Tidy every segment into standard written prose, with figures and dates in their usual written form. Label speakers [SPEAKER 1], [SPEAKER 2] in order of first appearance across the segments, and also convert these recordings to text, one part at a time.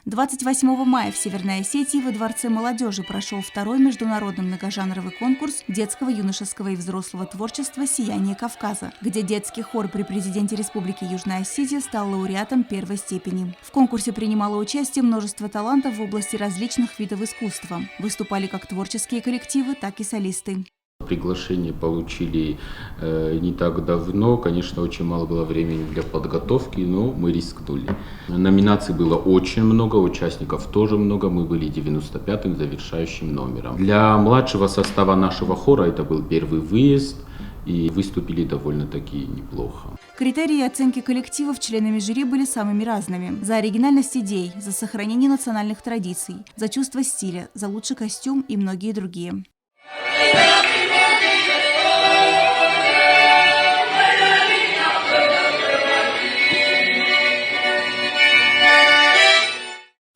[SPEAKER 1] 28 мая в Северной Осетии во Дворце молодежи прошел второй международный многожанровый конкурс детского, юношеского и взрослого творчества «Сияние Кавказа», где детский хор при президенте Республики Южная Осетия стал лауреатом первой степени. В конкурсе принимало участие множество талантов в области различных видов искусства. Выступали как творческие коллективы, так и солисты.
[SPEAKER 2] Приглашение получили не так давно, конечно, очень мало было времени для подготовки, но мы рискнули. Номинаций было очень много, участников тоже много, мы были 95-м завершающим номером. Для младшего состава нашего хора это был первый выезд, и выступили довольно-таки неплохо.
[SPEAKER 1] Критерии оценки коллективов членами жюри были самыми разными. За оригинальность идей, за сохранение национальных традиций, за чувство стиля, за лучший костюм и многие другие.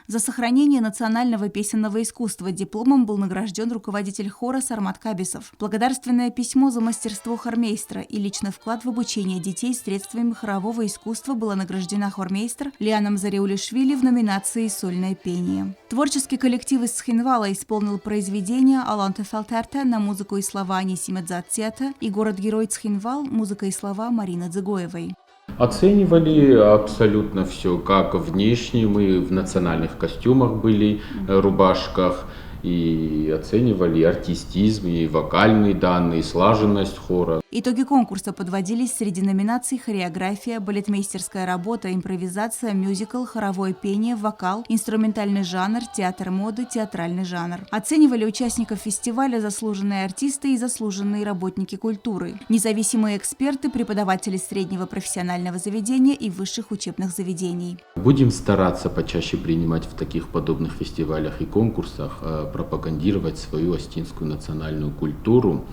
[SPEAKER 1] За сохранение национального песенного искусства дипломом был награжден руководитель хора Сармат Кабисов. Благодарственное письмо за мастерство хормейстера и личный вклад в обучение детей средствами хорового искусства была награждена хормейстер Лианом Зареулишвили в номинации «Сольное пение». Творческий коллектив из Цхинвала исполнил произведения Аланте Фелтерте на музыку и слова Аниси Медзатцета и город-герой Цхинвал, музыка и слова Марины Дзыгоевой.
[SPEAKER 2] Оценивали абсолютно все, как внешне, мы в национальных костюмах были, рубашках, и оценивали артистизм, и вокальные данные, и слаженность хора.
[SPEAKER 1] Итоги конкурса подводились среди номинаций хореография, балетмейстерская работа, импровизация, мюзикл, хоровое пение, вокал, инструментальный жанр, театр моды, театральный жанр. Оценивали участников фестиваля заслуженные артисты и заслуженные работники культуры, независимые эксперты, преподаватели среднего профессионального заведения и высших учебных заведений.
[SPEAKER 2] Будем стараться почаще принимать в таких подобных фестивалях и конкурсах, пропагандировать свою остинскую национальную культуру.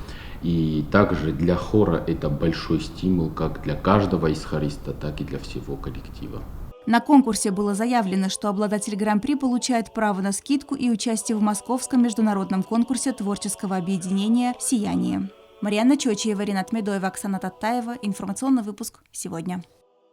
[SPEAKER 2] И также для хора это большой стимул как для каждого из хориста, так и для всего коллектива.
[SPEAKER 1] На конкурсе было заявлено, что обладатель гран-при получает право на скидку и участие в Московском международном конкурсе творческого объединения «Сияние». Марьяна Чочиева, Ринат Медоева, Оксана Таттаева. Информационный выпуск сегодня.